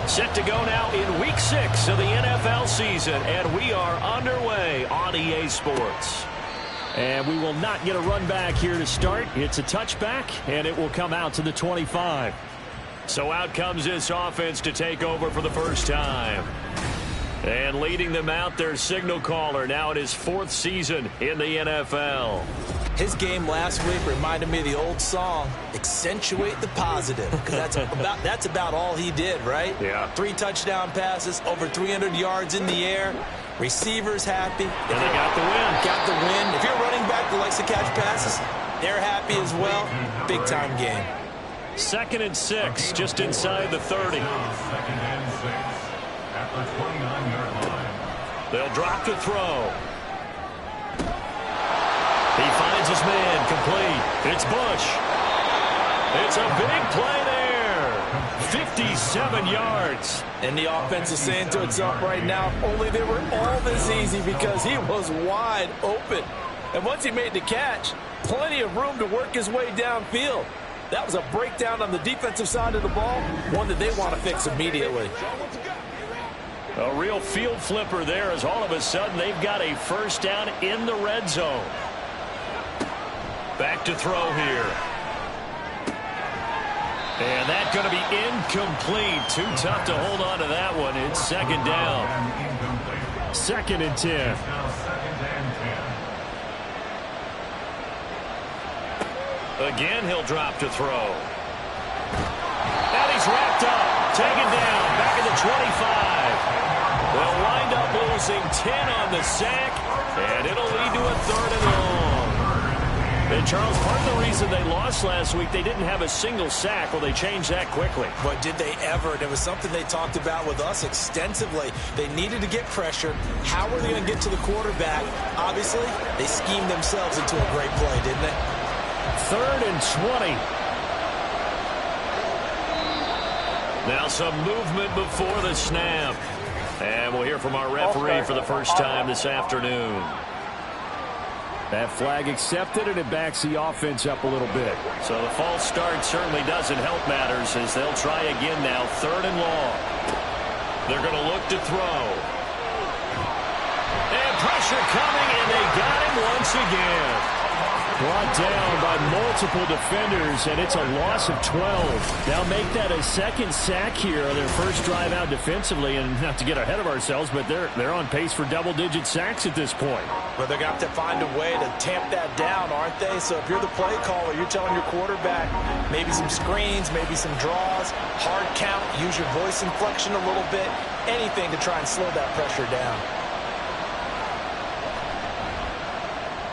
Set to go now in Week 6 of the NFL season, and we are underway on EA Sports. And we will not get a run back here to start. It's a touchback, and it will come out to the 25. So out comes this offense to take over for the first time. And leading them out, their signal caller, now in his 4th season in the NFL. His game last week reminded me of the old song, Accentuate the Positive, because that's about all he did, right? Yeah. 3 touchdown passes, over 300 yards in the air, receivers happy. And they got the win. Got the win. If you're a running back that likes to catch passes, they're happy as well. Big-time game. 2nd and 6, just inside the 30. They'll drop to throw. He finds his man, complete. It's Bush. It's a big play there. 57 yards. And the offense is saying to itself right now, only they were all this easy because he was wide open. And once he made the catch, plenty of room to work his way downfield. That was a breakdown on the defensive side of the ball, one that they want to fix immediately. A real field flipper there as all of a sudden they've got a first down in the red zone. Back to throw here. And that's going to be incomplete. Too tough to hold on to that one. It's 2nd down. 2nd and 10. Again, he'll drop to throw. And he's wrapped up. Taken down. Back at the 25. They'll wind up losing 10 on the sack. And it'll lead to a 3rd and long. And Charles, part of the reason they lost last week, they didn't have a single sack. Well, they changed that quickly. But did they ever? And it was something they talked about with us extensively. They needed to get pressure. How were they going to get to the quarterback? Obviously, they schemed themselves into a great play, didn't they? 3rd and 20. Now some movement before the snap. And we'll hear from our referee for the first time this afternoon. That flag accepted, and it backs the offense up a little bit. So the false start certainly doesn't help matters as they'll try again now. 3rd and long. They're going to look to throw. And pressure coming, and they got him once again. Brought down by multiple defenders, and it's a loss of 12. Now make that a 2nd sack here on their first drive out defensively, and not to get ahead of ourselves, but they're on pace for double-digit sacks at this point. But they're going to have to find a way to tamp that down, aren't they? So if you're the play caller, you're telling your quarterback maybe some screens, maybe some draws, hard count, use your voice inflection a little bit, anything to try and slow that pressure down.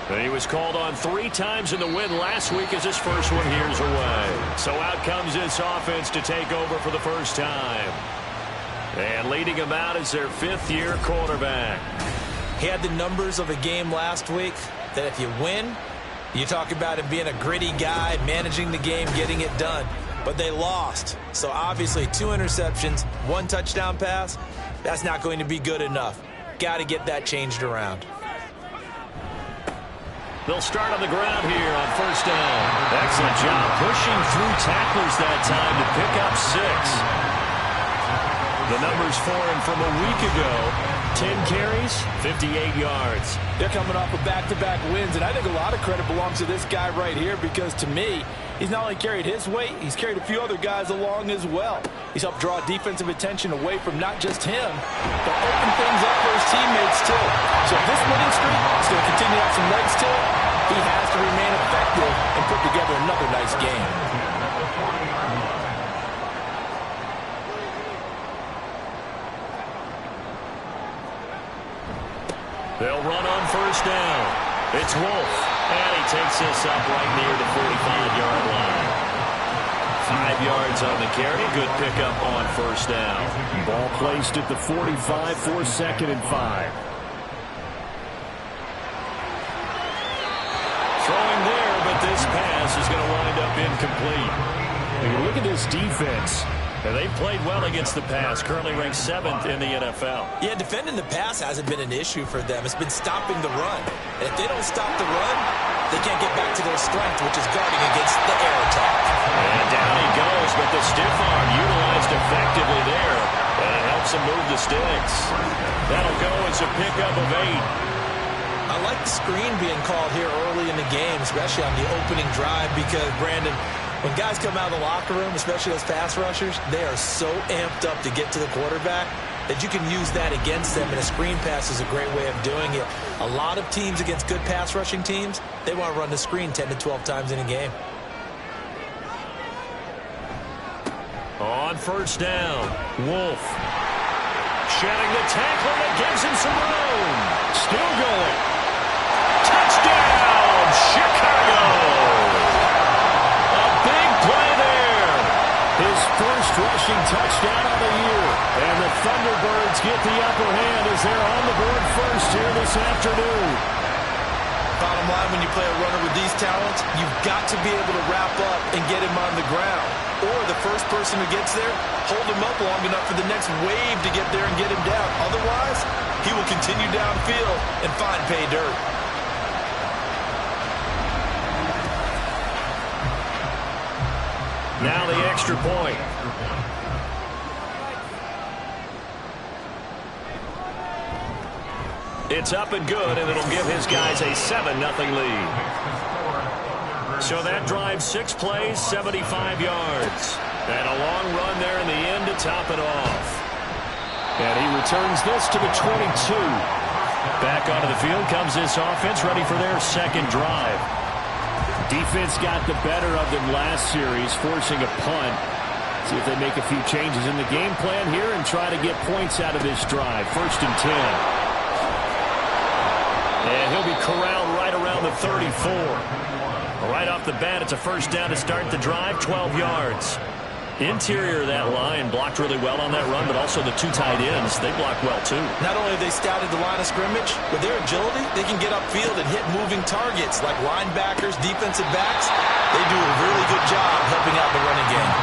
And he was called on 3 times in the win last week as his first one here's away. So out comes this offense to take over for the first time. And leading him out is their 5th-year quarterback. He had the numbers of a game last week that if you win, you talk about him being a gritty guy, managing the game, getting it done. But they lost. So obviously 2 interceptions, 1 touchdown pass, that's not going to be good enough. Got to get that changed around. They'll start on the ground here on first down. Excellent job pushing through tacklers that time to pick up 6. The numbers for him from a week ago, 10 carries, 58 yards. They're coming off of back-to-back wins, and I think a lot of credit belongs to this guy right here because, to me, he's not only carried his weight, he's carried a few other guys along as well. He's helped draw defensive attention away from not just him, but open things up for his teammates, too. So if this winning streak is going to continue to have some legs to it, he has to remain effective and put together another nice game. They'll run on first down. It's Wolf, and he takes this up right near the 45-yard line. 5 yards on the carry. Good pickup on first down. Ball placed at the 45 for 2nd and 5. Throwing there, but this pass is going to wind up incomplete. Look at this defense. And they've played well against the pass, currently ranked 7th in the NFL. Yeah, defending the pass hasn't been an issue for them. It's been stopping the run. And if they don't stop the run, they can't get back to their strength, which is guarding against the air attack. And down he goes, but the stiff arm utilized effectively there. helps him move the sticks. That'll go as a pickup of 8. I like the screen being called here early in the game, especially on the opening drive, because, Brandon, when guys come out of the locker room, especially those pass rushers, they are so amped up to get to the quarterback that you can use that against them, and a screen pass is a great way of doing it. A lot of teams against good pass rushing teams, they want to run the screen 10 to 12 times in a game. On first down, Wolf. Shedding the tackler that gives him some room. Still going. Touchdown, Chicago! A big play there. His first rushing touchdown of the year. And the Thunderbirds get the upper hand as they're on the board first here this afternoon. Bottom line, when you play a runner with these talents, you've got to be able to wrap up and get him on the ground. Or the first person who gets there, hold him up long enough for the next wave to get there and get him down. Otherwise, he will continue downfield and find pay dirt. Now the extra point. It's up and good, and it'll give his guys a 7-0 lead. So that drives 6 plays, 75 yards. And a long run there in the end to top it off. And he returns this to the 22. Back onto the field comes this offense, ready for their second drive. Defense got the better of them last series, forcing a punt. See if they make a few changes in the game plan here and try to get points out of this drive. 1st and 10. And he'll be corralled right around the 34. Right off the bat, it's a first down to start the drive, 12 yards. Interior of that line blocked really well on that run, but also the 2 tight ends, they blocked well too. Not only have they scouted the line of scrimmage, with their agility, they can get upfield and hit moving targets like linebackers, defensive backs. They do a really good job helping out the running game.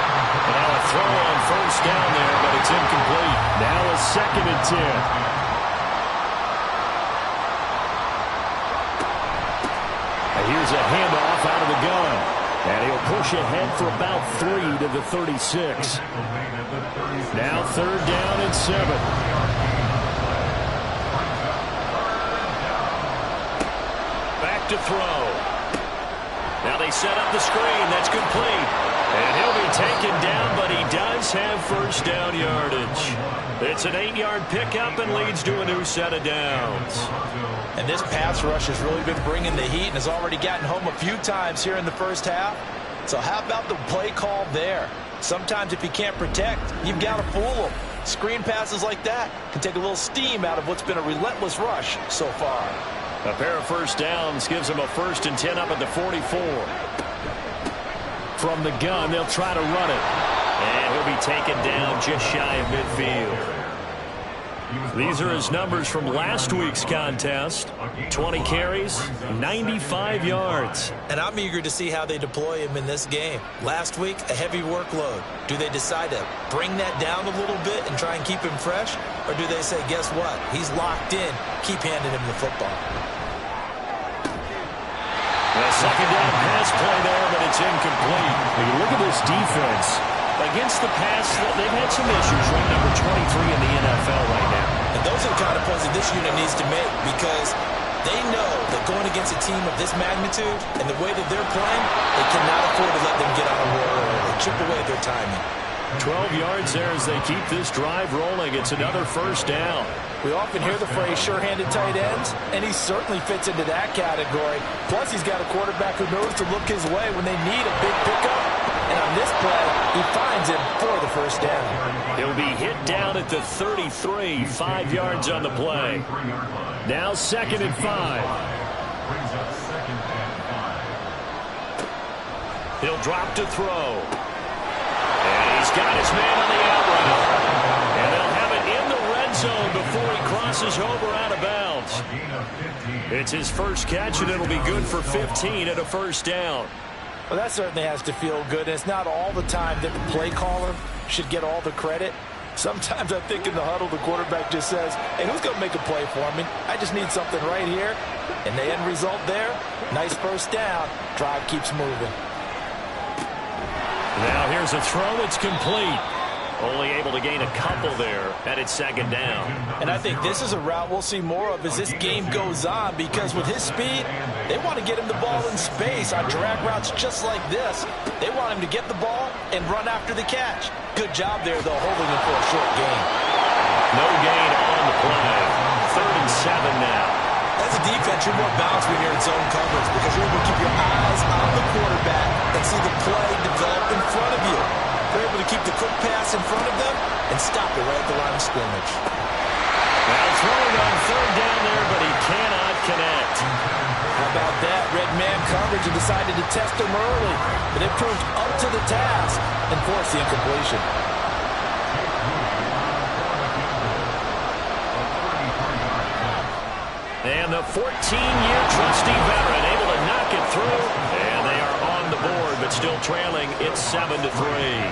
And now a throw on first down there, but it's incomplete. Now a 2nd and 10. Here's a handoff out of the gun. And he'll push ahead for about 3 to the 36. Now 3rd down and 7. Back to throw. Now they set up the screen. That's complete. And he'll be taken down, but he does have first down yardage. It's an 8-yard pickup and leads to a new set of downs. And this pass rush has really been bringing the heat and has already gotten home a few times here in the first half. So how about the play call there? Sometimes if you can't protect, you've got to fool them. Screen passes like that can take a little steam out of what's been a relentless rush so far. A pair of first downs gives them a 1st and 10 up at the 44. From the gun, they'll try to run it. And he'll be taken down just shy of midfield. These are his numbers from last week's contest. 20 carries, 95 yards. And I'm eager to see how they deploy him in this game. Last week, a heavy workload. Do they decide to bring that down a little bit and try and keep him fresh? Or do they say, guess what? He's locked in. Keep handing him the football. A second down pass play there, but it's incomplete. When you look at this defense, against the pass, they've had some issues. Right, number 23 in the NFL right now. And those are the kind of points that this unit needs to make, because they know that going against a team of this magnitude and the way that they're playing, they cannot afford to let them get on a roll or chip away at their timing. 12 yards there as they keep this drive rolling. It's another first down. We often hear the phrase sure-handed tight ends, and he certainly fits into that category. Plus, he's got a quarterback who knows to look his way when they need a big pickup. And on this play, he finds him for the first down. He'll be hit down at the 33, 5 yards on the play. Now 2nd and 5. He'll drop to throw. And he's got his man on the out route. And they'll have it in the red zone before he crosses over out of bounds. It's his first catch, and it'll be good for 15 at a first down. Well, that certainly has to feel good. And it's not all the time that the play caller should get all the credit. Sometimes I think in the huddle, the quarterback just says, hey, who's going to make a play for me? I just need something right here. And the end result there, nice first down. Drive keeps moving. Now here's a throw. It's complete. Only able to gain a couple there, and it's second down. And I think this is a route we'll see more of as this game goes on, because with his speed, they want to get him the ball in space on drag routes just like this. They want him to get the ball and run after the catch. Good job there, though, holding him for a short gain. No gain on the play. 3rd and 7 now. As a defense, you're more balanced when you're in zone coverage because you're able to keep your eyes on the quarterback and see the play develop in front of you. They're able to keep the quick pass in front of them and stop it right at the line of scrimmage. Now throwing on 3rd down there, but he cannot connect. How about that? Red man coverage and decided to test him early, but it proved up to the task and forced the incompletion. And the 14-year trusty veteran able to knock it through. And they are on the board, but still trailing. It's 7-3.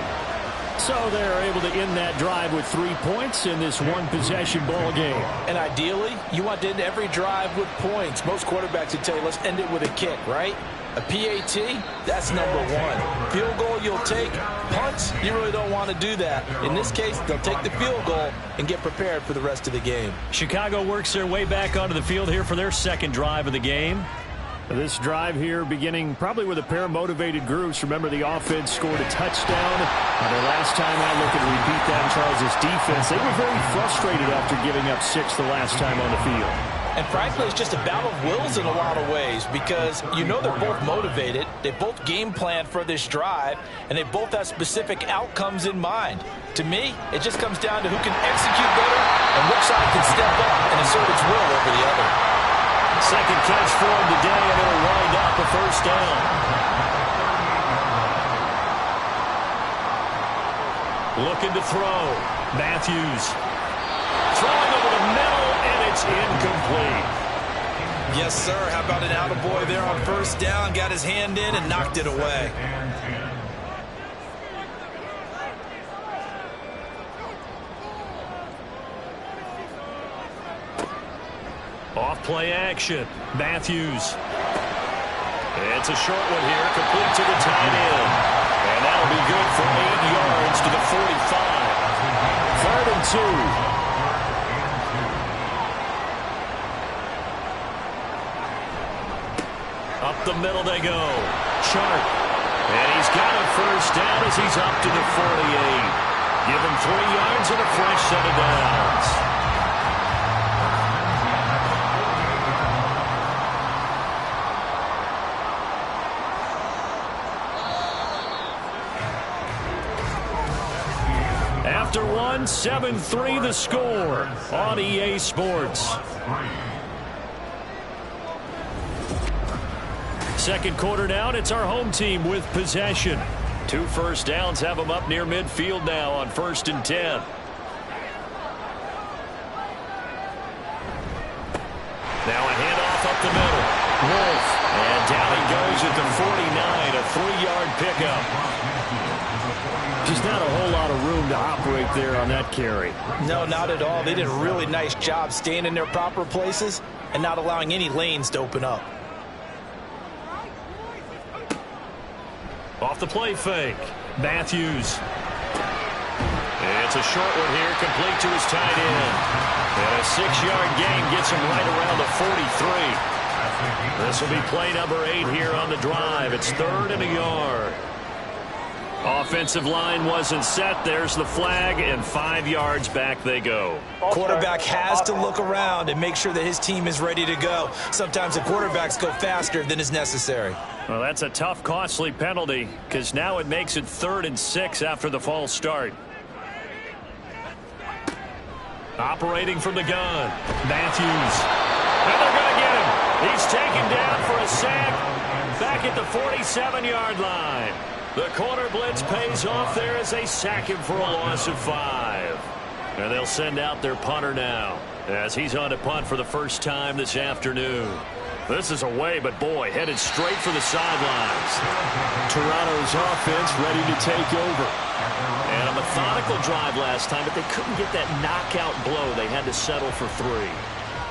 So they're able to end that drive with 3 points in this one-possession ball game. And ideally, you want to end every drive with points. Most quarterbacks would tell you, let's end it with a kick, right? A PAT, that's number 1. Field goal you'll take. Punts, you really don't want to do that. In this case, they'll take the field goal and get prepared for the rest of the game. Chicago works their way back onto the field here for their second drive of the game. This drive here beginning probably with a pair of motivated groups. Remember, the offense scored a touchdown. Their last time out, looking to repeat that in Charles' defense. They were very frustrated after giving up 6 the last time on the field. And frankly, it's just a battle of wills in a lot of ways because you know they're both motivated. They both game plan for this drive, and they both have specific outcomes in mind. To me, it just comes down to who can execute better and which side can step up and assert its will over the other. Second catch for him today, and it'll wind up a first down. Looking to throw. Matthews. Throwing over the middle, and it's incomplete. Yes, sir. How about an attaboy there on first down? Got his hand in and knocked it away. Off play action. Matthews. It's a short one here, complete to the tight end. And that'll be good for 8 yards to the 45. 3rd and 2. Up the middle they go. Sharp. And he's got a first down as he's up to the 48. Give him 3 yards and a fresh set of downs. After 1, 7-3 the score on EA Sports. Second quarter down, it's our home team with possession. 2 first downs have them up near midfield now on 1st and 10. Now a handoff up the middle. Wolf. And down he goes at the 49, a 3-yard pickup. Just not a whole lot of room to operate there on that carry. No, not at all. They did a really nice job staying in their proper places and not allowing any lanes to open up. Off the play fake. Matthews. It's a short one here, complete to his tight end. And a 6-yard gain gets him right around the 43. This will be play number 8 here on the drive. It's 3rd and a yard. Offensive line wasn't set. There's the flag, and 5 yards back they go. Quarterback has to look around and make sure that his team is ready to go. Sometimes the quarterbacks go faster than is necessary. Well, that's a tough, costly penalty because now it makes it 3rd and 6 after the false start. Operating from the gun. Matthews. And they're going to get him. He's taken down for a sack back at the 47-yard line. The corner blitz pays off there as they sack him for a loss of 5. And they'll send out their punter now as he's on to punt for the first time this afternoon. This is away, but boy, headed straight for the sidelines. Toronto's offense ready to take over. And a methodical drive last time, but they couldn't get that knockout blow. They had to settle for 3.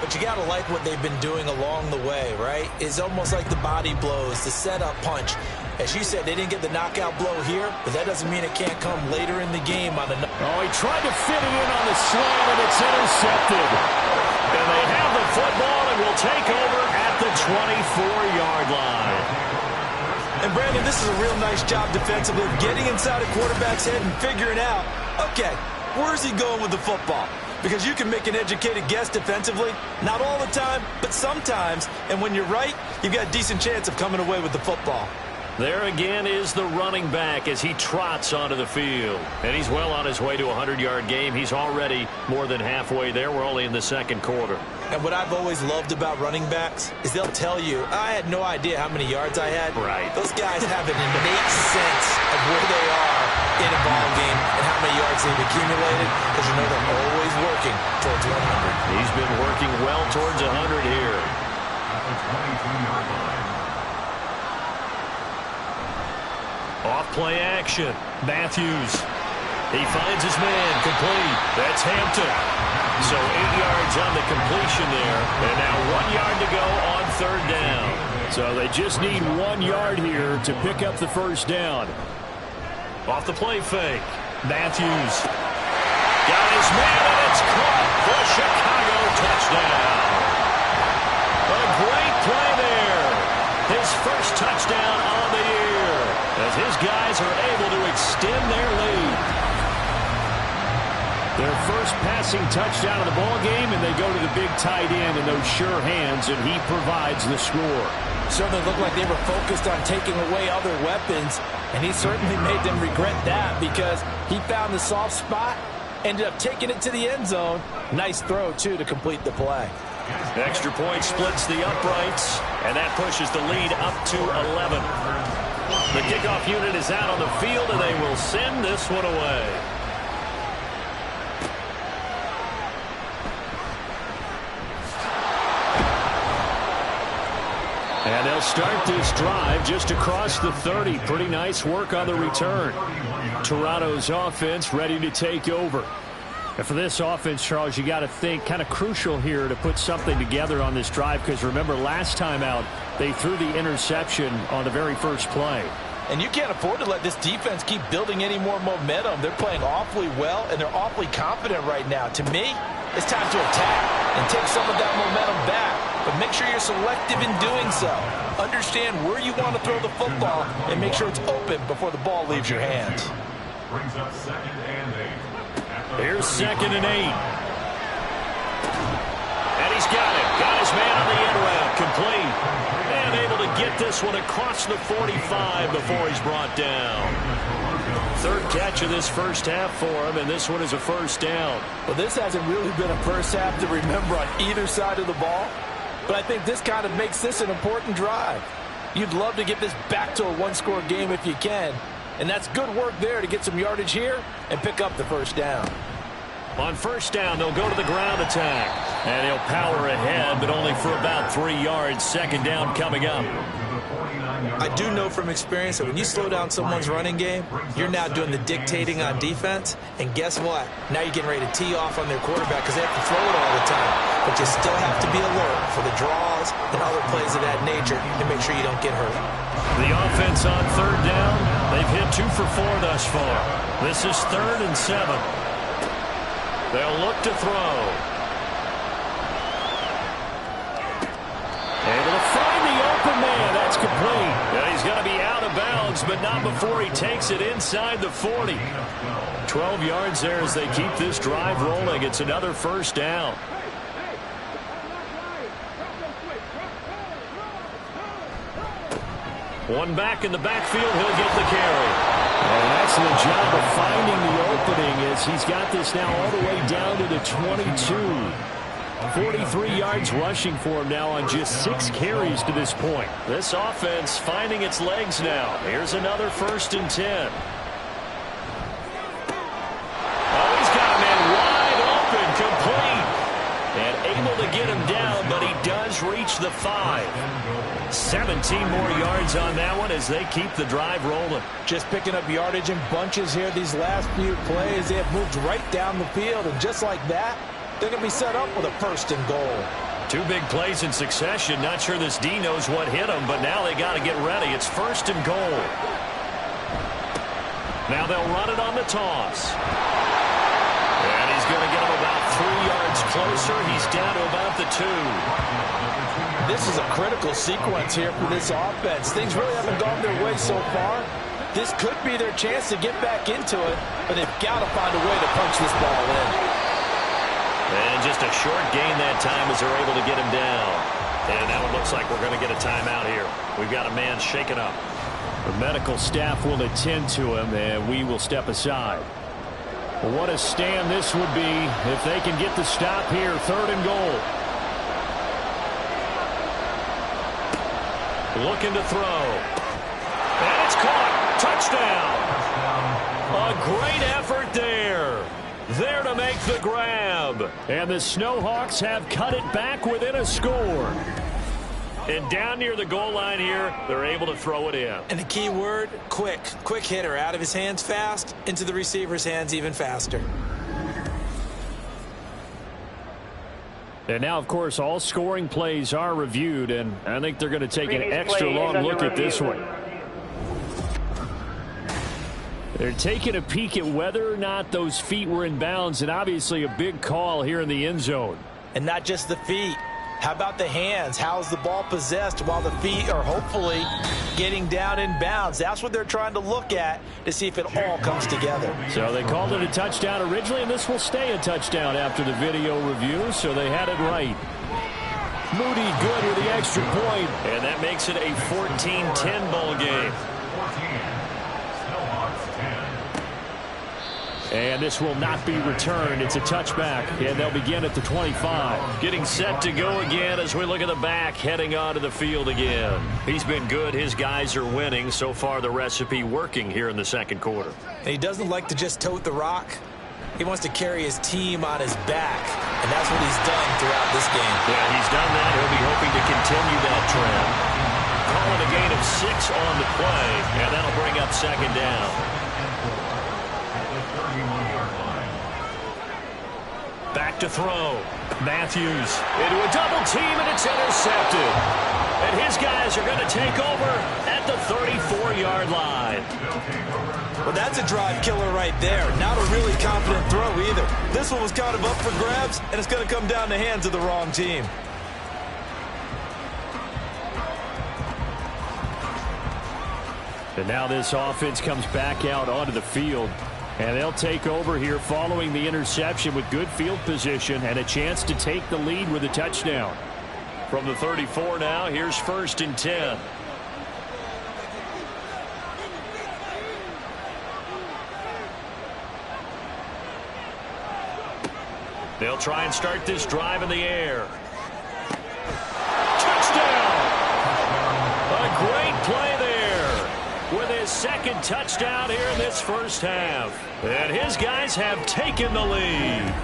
But you got to like what they've been doing along the way, right? It's almost like the body blows, the setup punch. As you said, they didn't get the knockout blow here, but that doesn't mean it can't come later in the game on the... Oh, he tried to fit it in on the slant, and it's intercepted. And they have the football and will take over at the 24-yard line. And, Brandon, this is a real nice job defensively, getting inside a quarterback's head and figuring out, okay, where's he going with the football? Because you can make an educated guess defensively. Not all the time, but sometimes. And when you're right, you've got a decent chance of coming away with the football. There again is the running back as he trots onto the field. And he's well on his way to a 100-yard game. He's already more than halfway there. We're only in the second quarter. And what I've always loved about running backs is they'll tell you, I had no idea how many yards I had. Right. Those guys have an innate sense of where they are in a ball game and how many yards they've accumulated, because you know they're always working towards 100. He's been working well towards 100 here. Off play action. Matthews. He finds his man. Complete. That's Hampton. So 8 yards on the completion there. And now 1 yard to go on third down. So they just need 1 yard here to pick up the first down. Off the play fake. Matthews. Got his man, and it's caught for a Chicago touchdown. A great play there. His first touchdown on the year, as his guys are able to extend their lead. Their first passing touchdown of the ball game, and they go to the big tight end in those sure hands, and he provides the score. Certainly looked like they were focused on taking away other weapons, and he certainly made them regret that because he found the soft spot, ended up taking it to the end zone. Nice throw, too, to complete the play. Extra point splits the uprights, and that pushes the lead up to 11. The kickoff unit is out on the field, and they will send this one away. And they'll start this drive just across the 30. Pretty nice work on the return. Toronto's offense ready to take over. And for this offense, Charles, you got to think kind of crucial here to put something together on this drive, because remember last time out they threw the interception on the very first play. And you can't afford to let this defense keep building any more momentum. They're playing awfully well, and they're awfully confident right now. To me, it's time to attack and take some of that momentum back. But make sure you're selective in doing so. Understand where you want to throw the football and make sure it's open before the ball leaves your hands. Brings up 2nd and 8. Here's 2nd and 8. And he's got it. Got his man on the end route. Complete. And able to get this one across the 45 before he's brought down. Third catch of this first half for him, and this one is a first down. Well, this hasn't really been a first half to remember on either side of the ball, but I think this kind of makes this an important drive. You'd love to get this back to a one-score game if you can, and that's good work there to get some yardage here and pick up the first down. On first down, they'll go to the ground attack. And he'll power ahead, but only for about 3 yards. Second down coming up. I do know from experience that when you slow down someone's running game, you're now doing the dictating on defense. And guess what? Now you're getting ready to tee off on their quarterback because they have to throw it all the time. But you still have to be alert for the draws and other plays of that nature to make sure you don't get hurt. The offense on third down, they've hit 2 for 4 thus far. This is 3rd and 7. They'll look to throw. Able to find the open man. That's complete. And he's going to be out of bounds, but not before he takes it inside the 40. 12 yards there as they keep this drive rolling. It's another first down. One back in the backfield. He'll get the carry. An excellent job of finding the opening as he's got this now all the way down to the 22. 43 yards rushing for him now on just 6 carries to this point. This offense finding its legs now. Here's another 1st and 10. Oh, he's got a man wide open, complete. And able to get him down, but he does reach the 5. 17 more yards on that one as they keep the drive rolling. Just picking up yardage in bunches here these last few plays. They have moved right down the field, and just like that, they're going to be set up with a 1st and goal. Two big plays in succession. Not sure this D knows what hit him, but now they got to get ready. It's 1st and goal. Now they'll run it on the toss. And he's going to get him about 3 yards closer. He's down to about the 2. This is a critical sequence here for this offense. Things really haven't gone their way so far. This could be their chance to get back into it, but they've got to find a way to punch this ball in. And just a short gain that time as they're able to get him down. And now it looks like we're going to get a timeout here. We've got a man shaken up. The medical staff will attend to him, and we will step aside. Well, what a stand this would be if they can get the stop here. 3rd and goal. Looking to throw. And it's caught. Touchdown. A great effort there. There to make the grab. And the Snowhawks have cut it back within a score. And down near the goal line here, they're able to throw it in. And the key word, quick. Quick hitter. Out of his hands fast, into the receiver's hands even faster. And now, of course, all scoring plays are reviewed, and I think they're going to take an extra long look at this one. They're taking a peek at whether or not those feet were in bounds, and obviously a big call here in the end zone. And not just the feet. How about the hands? How's the ball possessed while the feet are hopefully getting down in bounds? That's what they're trying to look at to see if it all comes together. So they called it a touchdown originally, and this will stay a touchdown after the video review, so they had it right. Moody good with the extra point. And that makes it a 14-10 ball game. 14. Snowhawks 10. And this will not be returned. It's a touchback, and they'll begin at the 25. Getting set to go again as we look at the back, heading onto the field again. He's been good. His guys are winning. So far, the recipe working here in the 2nd quarter. And he doesn't like to just tote the rock. He wants to carry his team on his back, and that's what he's done throughout this game. Yeah, he's done that. He'll be hoping to continue that trend. Calling a gain of 6 on the play, and that'll bring up 2nd down. Back to throw. Matthews into a double team, and it's intercepted. And his guys are going to take over at the 34-yard line. Well, that's a drive killer right there. Not a really confident throw either. This one was kind of up for grabs, and it's going to come down the hands of the wrong team. And now this offense comes back out onto the field. And they'll take over here following the interception with good field position and a chance to take the lead with a touchdown. From the 34 now, here's 1st and 10. They'll try and start this drive in the air. Touchdown! A great play there with his 2nd touchdown here in this 1st half. And his guys have taken the lead.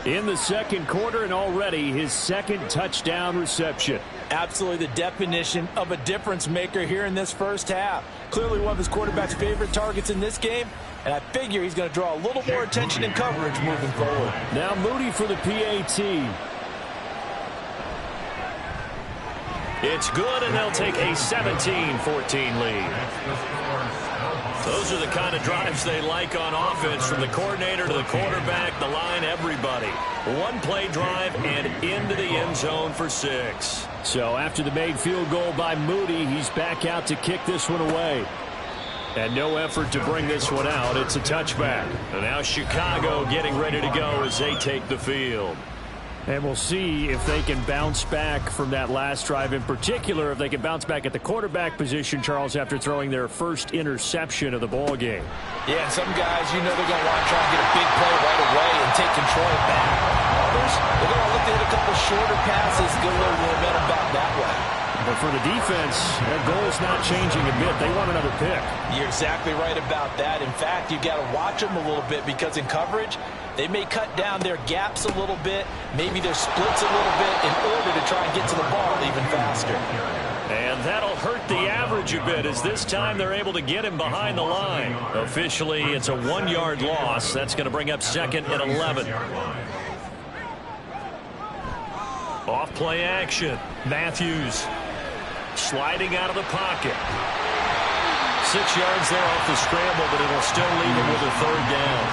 In the 2nd quarter, and already his 2nd touchdown reception. Absolutely the definition of a difference maker here in this 1st half. Clearly one of his quarterback's favorite targets in this game, and I figure he's going to draw a little more attention and coverage moving forward. Now Moody for the PAT. It's good, and they'll take a 17-14 lead. Those are the kind of drives they like on offense, from the coordinator to the quarterback, the line, everybody. One play drive and into the end zone for 6. So after the made field goal by Moody, he's back out to kick this one away. And no effort to bring this one out. It's a touchback. And now Chicago getting ready to go as they take the field. And we'll see if they can bounce back from that last drive, in particular if they can bounce back at the quarterback position, Charles, after throwing their first interception of the ball game. Yeah, and some guys, you know, they're going to want to try and get a big play right away and take control back. Others, they're going to look to hit a couple shorter passes, get a little momentum back that way. But for the defense, their goal is not changing a bit. They want another pick. You're exactly right about that. In fact, you've got to watch them a little bit, because in coverage, they may cut down their gaps a little bit, maybe their splits a little bit, in order to try and get to the ball even faster. And that'll hurt the average a bit, as this time they're able to get him behind the line. Officially, it's a 1-yard loss. That's going to bring up 2nd and 11. Off play action. Matthews sliding out of the pocket. 6 yards there off the scramble, but it'll still leave him with a third down.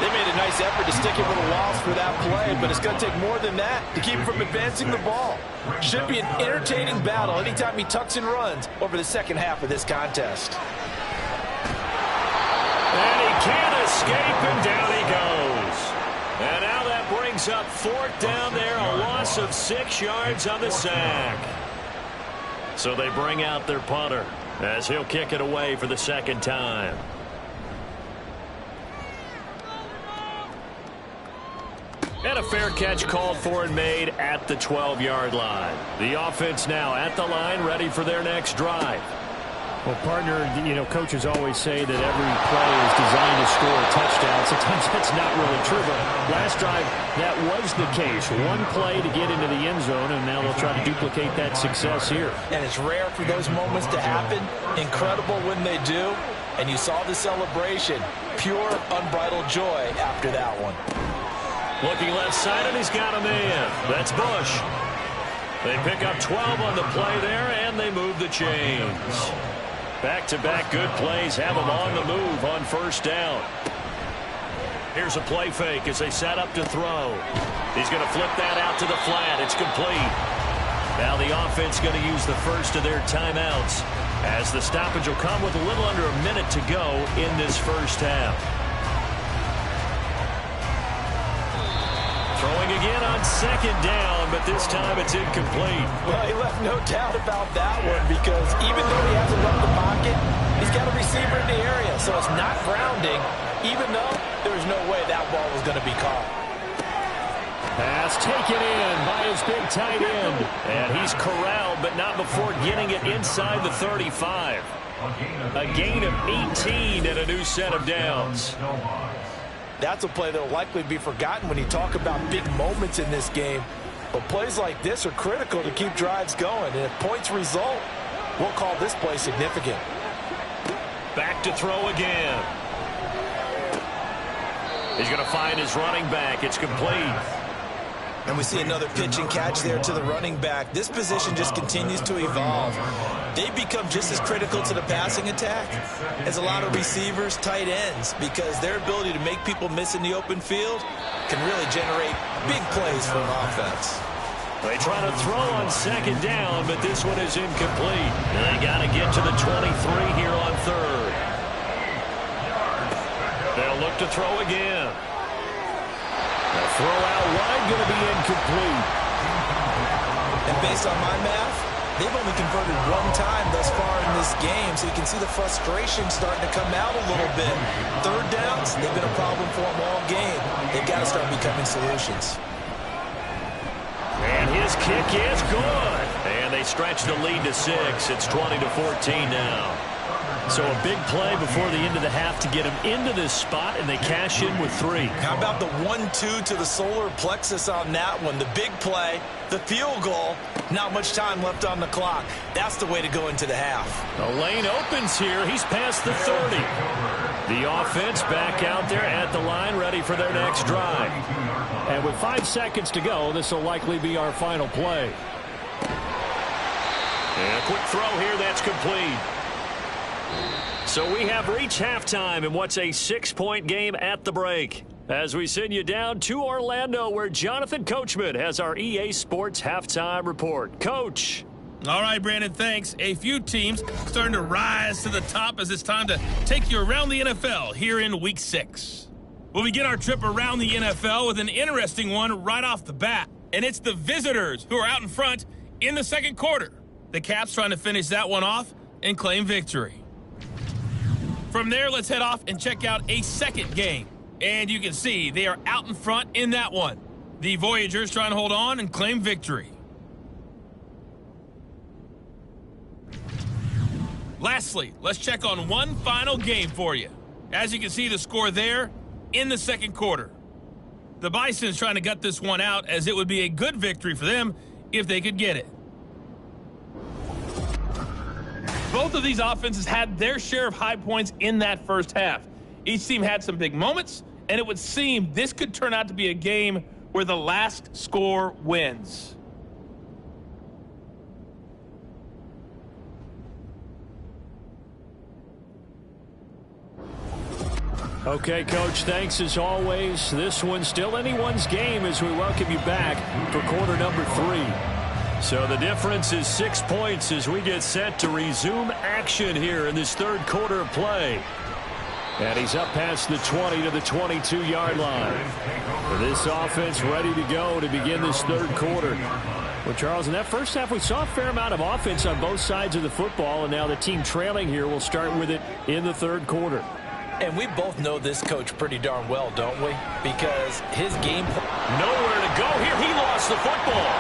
They made a nice effort to stick him with a loss for that play, but it's going to take more than that to keep him from advancing the ball. Should be an entertaining battle anytime he tucks and runs over the second half of this contest. And he can't escape, and down he goes. And now that brings up fourth down there, a loss of 6 yards on the sack. So they bring out their punter as he'll kick it away for the second time. And a fair catch called for and made at the 12-yard line. The offense now at the line, ready for their next drive. Well, partner, coaches always say that every play is designed to score a touchdown. Sometimes that's not really true, but last drive, that was the case. One play to get into the end zone, and now they'll try to duplicate that success here. And it's rare for those moments to happen. Incredible when they do. And you saw the celebration. Pure, unbridled joy after that one. Looking left side, and he's got a man. That's Bush. They pick up 12 on the play there, and they move the chains. Back-to-back good plays have them on the move on first down. Here's a play fake as they set up to throw. He's going to flip that out to the flat. It's complete. Now the offense going to use the first of their timeouts as the stoppage will come with a little under a minute to go in this first half. Throwing again on second down, but this time it's incomplete. Well, he left no doubt about that one because even though he hasn't left the pocket, he's got a receiver in the area, so it's not grounding, even though there's no way that ball was going to be caught. Pass taken in by his big tight end. And he's corralled, but not before getting it inside the 35. A gain of 18 and a new set of downs. That's a play that will likely be forgotten when you talk about big moments in this game. But plays like this are critical to keep drives going. And if points result, we'll call this play significant. Back to throw again. He's going to find his running back. It's complete. And we see another pitch and catch there to the running back. This position just continues to evolve. They become just as critical to the passing attack as a lot of receivers, tight ends, because their ability to make people miss in the open field can really generate big plays for an offense. They try to throw on second down, but this one is incomplete. And they got to get to the 23 here on third. They'll look to throw again. The throw out wide going to be incomplete. And based on my math, they've only converted one time thus far in this game, so you can see the frustration starting to come out a little bit. Third downs, they've been a problem for them all game. They've got to start becoming solutions. And his kick is good. And they stretch the lead to 6. It's 20-14 now. So a big play before the end of the half to get him into this spot, and they cash in with 3. How about the 1-2 to the solar plexus on that one? The big play, the field goal, not much time left on the clock. That's the way to go into the half. The lane opens here. He's past the 30. The offense back out there at the line, ready for their next drive. And with 5 seconds to go, this will likely be our final play. And a quick throw here, that's complete. So we have reached halftime in what's a 6-point game at the break. As we send you down to Orlando, where Jonathan Coachman has our EA Sports halftime report. Coach. All right, Brandon, thanks. A few teams starting to rise to the top as it's time to take you around the NFL here in Week 6. We'll begin our trip around the NFL with an interesting one right off the bat. And it's the visitors who are out in front in the second quarter. The Caps trying to finish that one off and claim victory. From there, let's head off and check out a second game. And you can see they are out in front in that one. The Voyagers trying to hold on and claim victory. Lastly, let's check on one final game for you. As you can see, the score there in the second quarter. The Bison's trying to gut this one out, as it would be a good victory for them if they could get it. Both of these offenses had their share of high points in that first half. Each team had some big moments, and it would seem this could turn out to be a game where the last score wins. Okay, Coach, thanks as always. This one's still anyone's game as we welcome you back for quarter number 3. So the difference is 6 points as we get set to resume action here in this third quarter of play. And he's up past the 20 to the 22-yard line. For this offense ready to go to begin this third quarter. Well, Charles, in that first half, we saw a fair amount of offense on both sides of the football, and now the team trailing here will start with it in the third quarter. And we both know this coach pretty darn well, don't we? Because his game... Nowhere to go here. He lost the football.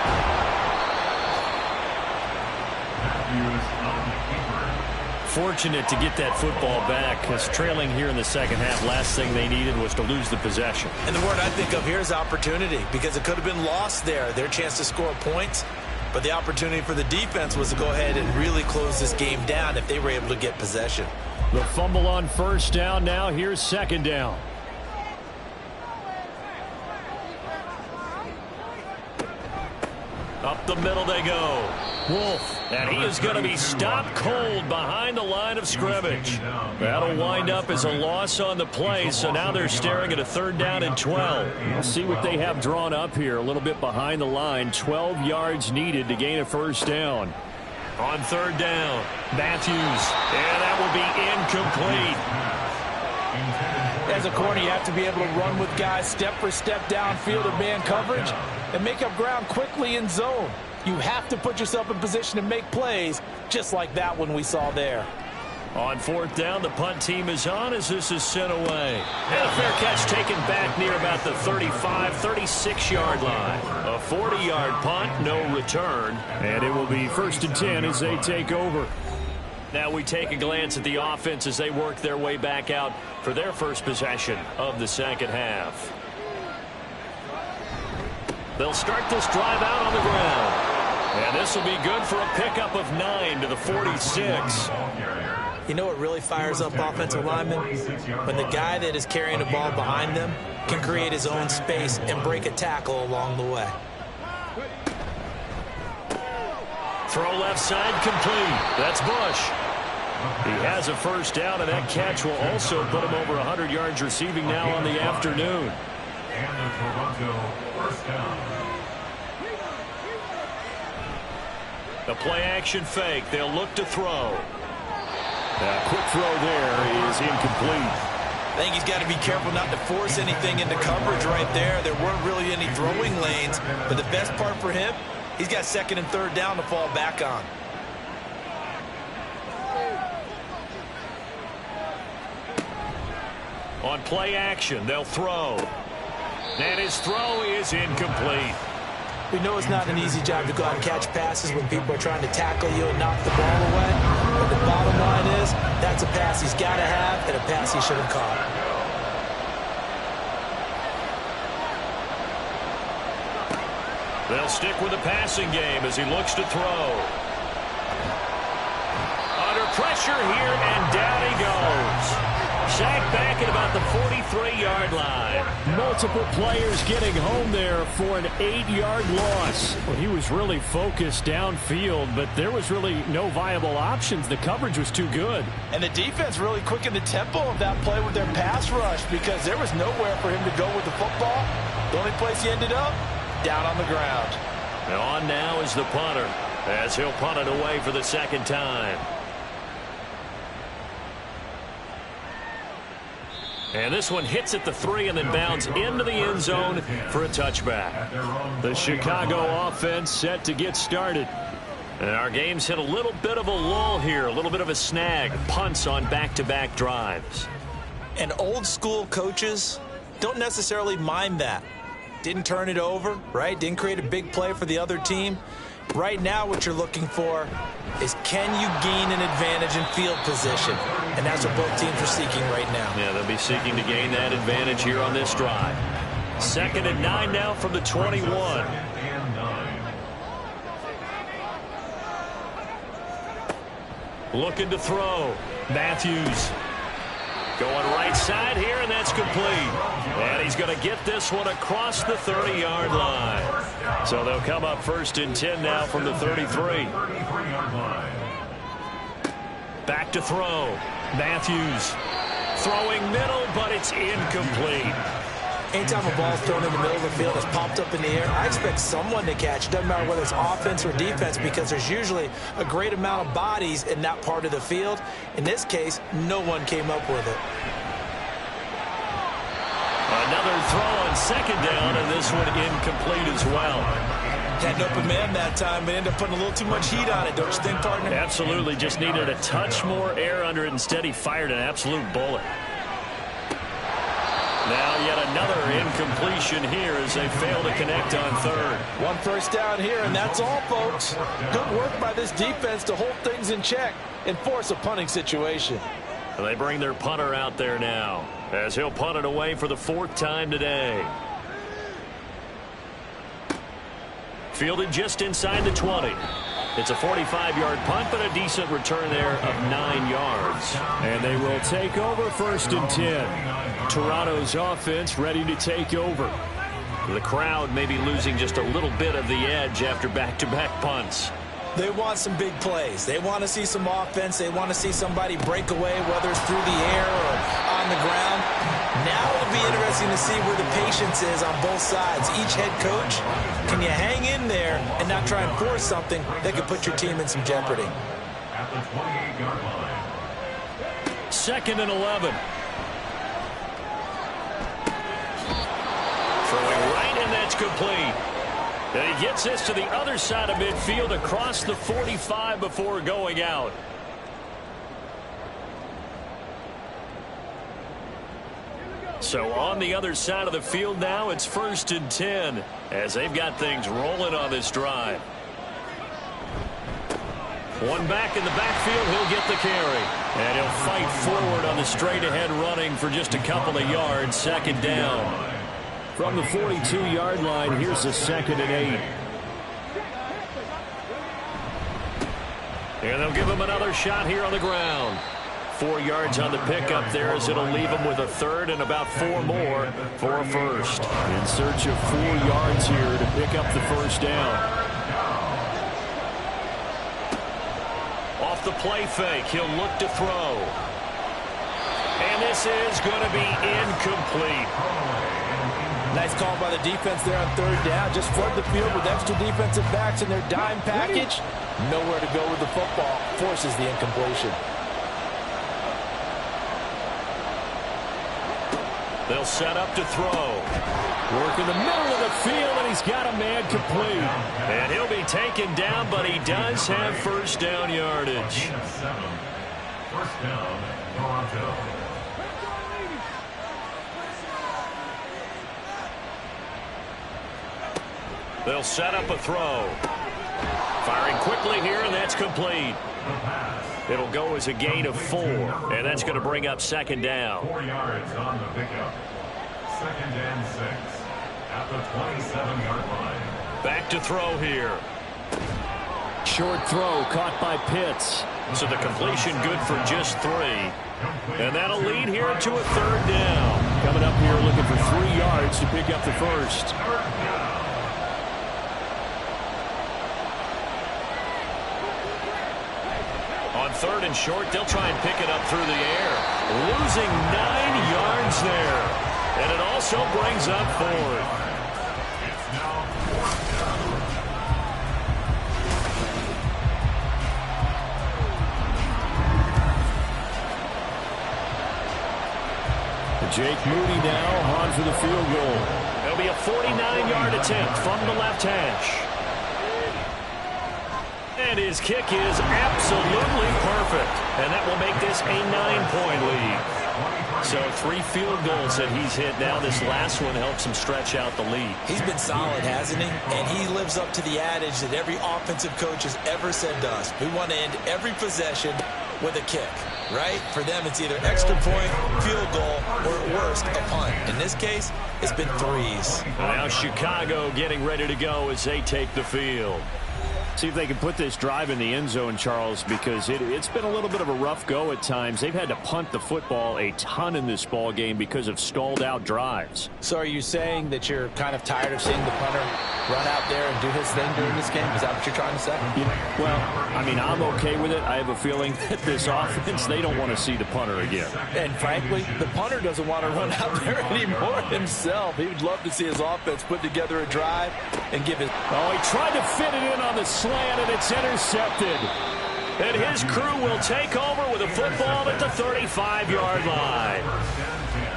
Fortunate to get that football back, because trailing here in the second half, last thing they needed was to lose the possession. And the word I think of here is opportunity, because it could have been lost there, their chance to score points. But the opportunity for the defense was to go ahead and really close this game down if they were able to get possession. The fumble on first down. Now here's second down. Up the middle they go. Wolf, and he is going to be stopped cold behind the line of scrimmage. That'll wind up as a loss on the play, so now they're staring at a third down and 12. We'll see what they have drawn up here. A little bit behind the line. 12 yards needed to gain a first down. On third down, Matthews, and that will be incomplete. As a corner, you have to be able to run with guys step for step downfield of man coverage and make up ground quickly in zone. You have to put yourself in position to make plays, just like that one we saw there. On fourth down, the punt team is on as this is sent away. And a fair catch taken back near about the 35, 36-yard line. A 40-yard punt, no return. And it will be first and 10 as they take over. Now we take a glance at the offense as they work their way back out for their first possession of the second half. They'll start this drive out on the ground. And this will be good for a pickup of 9 to the 46. You know what really fires up offensive linemen? When the guy that is carrying the ball behind them can create his own space and break a tackle along the way. Throw left side complete. That's Bush. He has a first down, and that catch will also put him over 100 yards receiving now on the afternoon. And the Toronto first down. The play-action fake. They'll look to throw. Quick throw there is incomplete. I think he's got to be careful not to force anything into coverage right there. There weren't really any throwing lanes, but the best part for him, he's got second and third down to fall back on. On play action, they'll throw. And his throw is incomplete. We know it's not an easy job to go out and catch passes when people are trying to tackle you and knock the ball away. But the bottom line is, that's a pass he's got to have and a pass he should have caught. They'll stick with the passing game as he looks to throw. Under pressure here, and down he goes. Sacked back at about the 43-yard line. Multiple players getting home there for an 8-yard loss. Well, he was really focused downfield, but there was really no viable options. The coverage was too good. And the defense really quickened the tempo of that play with their pass rush because there was nowhere for him to go with the football. The only place he ended up, down on the ground. And on now is the punter as he'll punt it away for the second time. And this one hits at the 3 and then bounds into the end zone for a touchback. The Chicago offense set to get started. And our game's hit a little bit of a lull here, a little bit of a snag. Punts on back-to-back drives. And old school coaches don't necessarily mind that. Didn't turn it over, right? Didn't create a big play for the other team. Right now what you're looking for is can you gain an advantage in field position? And that's what both teams are seeking right now. Yeah, they'll be seeking to gain that advantage here on this drive. 2nd and 9 now from the 21. Looking to throw. Matthews. Going right side here, and that's complete. And he's going to get this one across the 30-yard line. So they'll come up 1st and 10 now from the 33. Back to throw. Matthews. Throwing middle, but it's incomplete. Anytime a ball's thrown in the middle of the field, it's popped up in the air, I expect someone to catch. It doesn't matter whether it's offense or defense, because there's usually a great amount of bodies in that part of the field. In this case, no one came up with it. Another throw on second down, and this one incomplete as well. Had an open man that time, but ended up putting a little too much heat on it, don't you think, partner? Absolutely. Just needed a touch more air under it. Instead, he fired an absolute bullet. Now yet another incompletion here as they fail to connect on third. One first down here, and that's all, folks. Good work by this defense to hold things in check and force a punting situation. They bring their punter out there now as he'll punt it away for the fourth time today. Fielded just inside the 20. It's a 45-yard punt, but a decent return there of 9 yards. And they will take over 1st and 10. Toronto's offense ready to take over. The crowd may be losing just a little bit of the edge after back-to-back punts. They want some big plays. They want to see some offense. They want to see somebody break away, whether it's through the air or on the ground. Now it'll be interesting to see where the patience is on both sides. Each head coach, can you hang in there and not try and force something that could put your team in some jeopardy? At the 28-yard line. 2nd and 11. Throwing right, and that's complete. And he gets this to the other side of midfield across the 45 before going out. So on the other side of the field now, it's 1st and 10 as they've got things rolling on this drive. One back in the backfield, he'll get the carry. And he'll fight forward on the straight-ahead running for just a couple of yards, 2nd down. From the 42-yard line, here's the 2nd and 8. And they'll give him another shot here on the ground. 4 yards on the pickup there as it'll leave him with a third and about 4 more for a first. In search of 4 yards here to pick up the first down. Off the play fake, he'll look to throw. And this is going to be incomplete. Nice call by the defense there on 3rd down. Just flood the field with extra defensive backs in their dime package. Nowhere to go with the football. Forces the incompletion. They'll set up to throw. Work in the middle of the field, and he's got a man complete. And he'll be taken down, but he does have first down yardage. 1st down, Toronto. They'll set up a throw. Firing quickly here, and that's complete. It'll go as a gain of 4, and that's going to bring up 2nd down. 4 yards on the pickup. 2nd and 6 at the 27-yard line. Back to throw here. Short throw caught by Pitts. So the completion good for just 3. And that'll lead here to a 3rd down. Coming up here looking for 3 yards to pick up the first. On 3rd and short, they'll try and pick it up through the air. Losing 9 yards there. And it also brings up 4th. It's now 4th down. Jake Moody now on for the field goal. It'll be a 49-yard attempt from the left hash. And his kick is absolutely perfect. And that will make this a 9-point lead. So 3 field goals that he's hit now. This last one helps him stretch out the lead. He's been solid, hasn't he? And he lives up to the adage that every offensive coach has ever said to us. We want to end every possession with a kick, right? For them, it's either extra point, field goal, or at worst, a punt. In this case, it's been 3s. Now Chicago getting ready to go as they take the field. See if they can put this drive in the end zone, Charles, because it's been a little bit of a rough go at times. They've had to punt the football a ton in this ball game because of stalled out drives. So are you saying that you're kind of tired of seeing the punter run out there and do his thing during this game? Is that what you're trying to say? Yeah, well, I mean, I'm okay with it. I have a feeling that this offense, they don't want to see the punter again. And frankly, the punter doesn't want to run out there anymore himself. He would love to see his offense put together a drive and give it. Oh, he tried to fit it in on the slant, and it's intercepted. And his crew will take over with a football at the 35-yard line.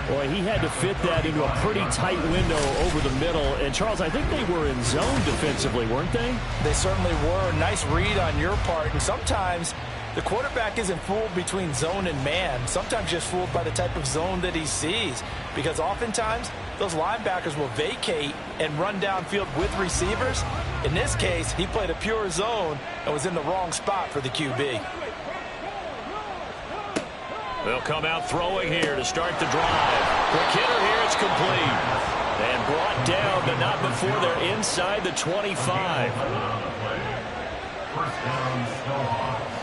Boy, he had to fit that into a pretty tight window over the middle. And, Charles, I think they were in zone defensively, weren't they? They certainly were. Nice read on your part. And sometimes the quarterback isn't fooled between zone and man. Sometimes just fooled by the type of zone that he sees. Because oftentimes, those linebackers will vacate and run downfield with receivers. In this case, he played a pure zone and was in the wrong spot for the QB. They'll come out throwing here to start the drive. Quick hitter here, it's complete. And brought down, but not before they're inside the 25. First down, Snowhawks.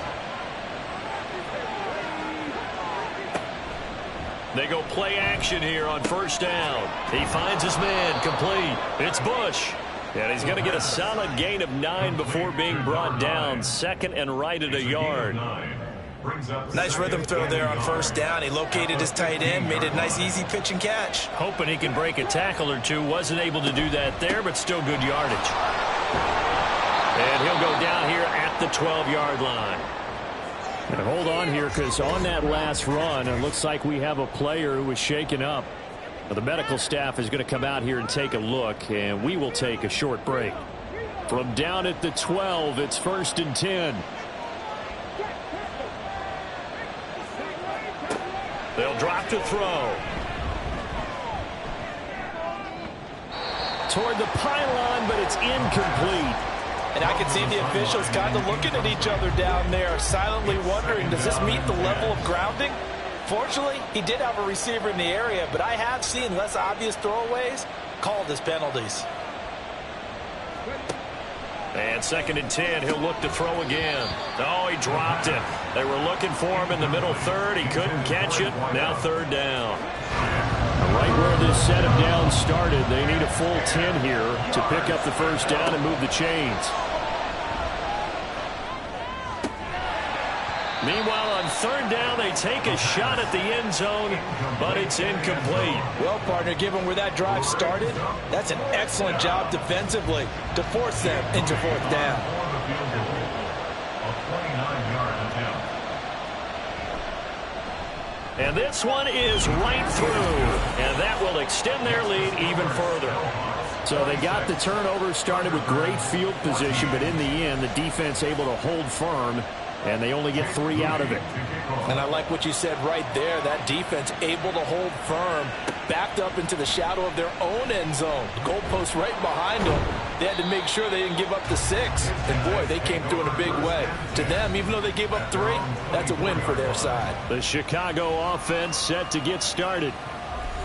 They go play action here on first down. He finds his man, complete. It's Bush. And he's going to get a solid gain of 9 before being brought down. Second and right at a yard. Nice rhythm throw there on first down. He located his tight end, made it a nice easy pitch and catch. Hoping he can break a tackle or two. Wasn't able to do that there, but still good yardage. And he'll go down here at the 12-yard line. And hold on here, because on that last run, it looks like we have a player who was shaken up. Now, the medical staff is going to come out here and take a look, and we will take a short break. From down at the 12, it's 1st and 10. They'll drop to throw. Toward the pylon, but it's incomplete. And I can see the officials kind of looking at each other down there, silently wondering, does this meet the level of grounding? Fortunately, he did have a receiver in the area, but I have seen less obvious throwaways called as penalties. And 2nd and 10, he'll look to throw again. Oh, he dropped it. They were looking for him in the middle third. He couldn't catch it. Now 3rd down. Right where this set of downs started, they need a full 10 here to pick up the first down and move the chains. Meanwhile, on 3rd down, they take a shot at the end zone, but it's incomplete. Well, partner, given where that drive started, that's an excellent job defensively to force them into 4th down. And this one is right through, and that will extend their lead even further. So they got the turnover started with great field position, but in the end, the defense able to hold firm, and they only get 3 out of it. And I like what you said right there. That defense able to hold firm, backed up into the shadow of their own end zone. The goalpost right behind them. They had to make sure they didn't give up the 6. And, boy, they came through in a big way. To them, even though they gave up 3, that's a win for their side. The Chicago offense set to get started.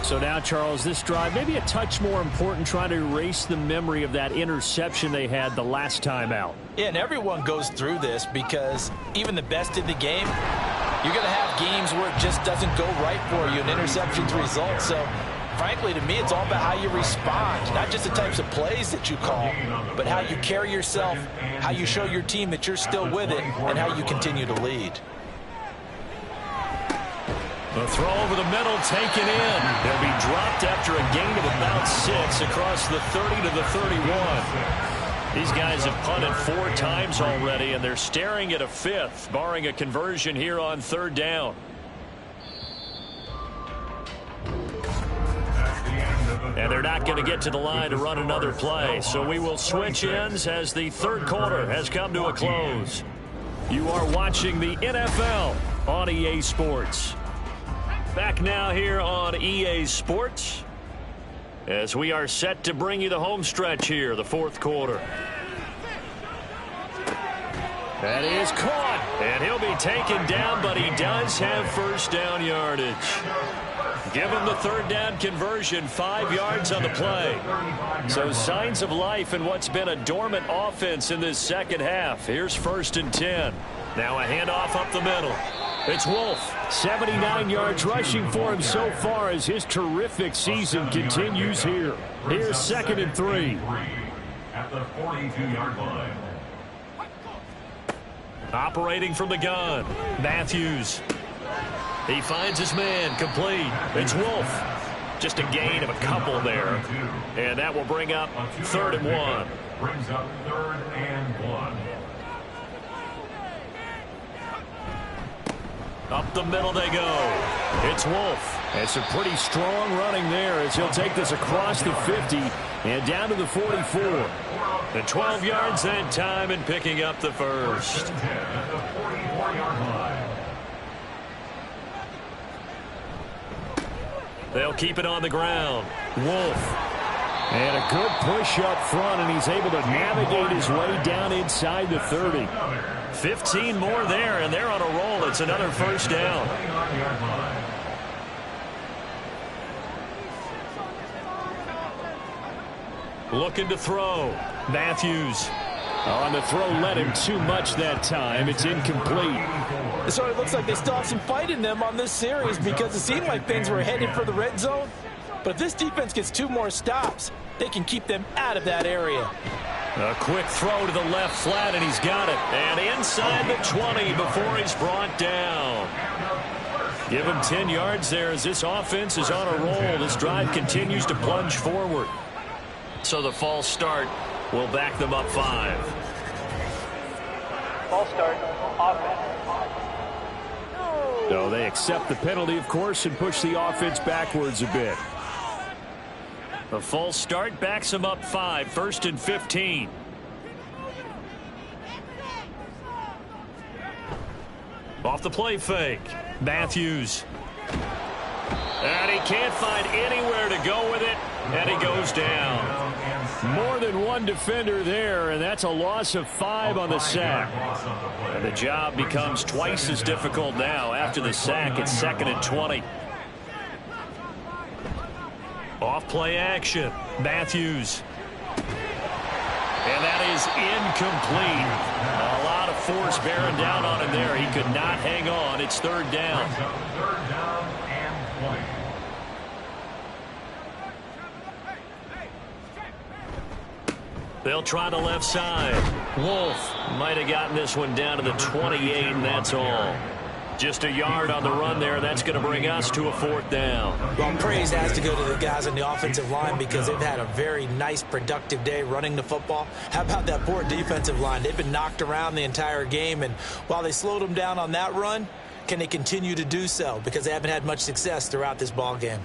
So now, Charles, this drive maybe a touch more important, trying to erase the memory of that interception they had the last time out. Yeah, and everyone goes through this because even the best in the game, you're going to have games where it just doesn't go right for you, and interceptions result. So, frankly, to me, it's all about how you respond, not just the types of plays that you call, but how you carry yourself, how you show your team that you're still with it, and how you continue to lead. The throw over the middle taken in. They'll be dropped after a gain of about 6 across the 30 to the 31. These guys have punted 4 times already, and they're staring at a 5th, barring a conversion here on 3rd down. And they're not going to get to the line to run another play, so we will switch ends as the 3rd quarter has come to a close. You are watching the NFL on EA Sports. Back now here on EA Sports as we are set to bring you the home stretch here, the 4th quarter. That is caught. And he'll be taken down, but he does have first down yardage. Give him the third down conversion, 5 yards on the play. So signs of life in what's been a dormant offense in this second half. Here's 1st and 10. Now a handoff up the middle. It's Wolf. 79 yards rushing for him so far as his terrific season continues here. Here's 2nd and 3. At the 42-yard line. Operating from the gun, Matthews. He finds his man, complete. It's Wolf. Just a gain of a couple there. And that will bring up 3rd and 1. Brings up 3rd and 1. Up the middle they go. It's Wolf. And some pretty strong running there as he'll take this across the 50 and down to the 44. The 12 yards that time and picking up the first. At the 44-yard line. They'll keep it on the ground. Wolf. And a good push up front, and he's able to navigate his way down inside the 30. 15 more there, and they're on a roll. It's another first down. Looking to throw. Matthews. On the throw, led him too much that time. It's incomplete. So it looks like they still have some fight in them on this series because it seemed like things were headed for the red zone. But if this defense gets 2 more stops, they can keep them out of that area. A quick throw to the left flat, and he's got it. And inside the 20 before he's brought down. Give him 10 yards there as this offense is on a roll. This drive continues to plunge forward. So the false start will back them up 5. False start, offense. So they accept the penalty, of course, and push the offense backwards a bit. The false start backs them up 5, 1st and 15. Off the play fake. Matthews. And he can't find anywhere to go with it, and he goes down. More than one defender there, and that's a loss of 5 on the sack. And the job becomes twice as difficult now. After the sack, it's 2nd and 20. Off play action. Matthews. And that is incomplete. A lot of force bearing down on him there. He could not hang on. It's 3rd down. 3rd down and 20. They'll try the left side. Wolf might have gotten this one down to the 28, and that's all. Just a yard on the run there. That's going to bring us to a 4th down. Well, praise has to go to the guys on the offensive line because they've had a very nice, productive day running the football. How about that poor defensive line? They've been knocked around the entire game, and while they slowed them down on that run, can they continue to do so? Because they haven't had much success throughout this ball game.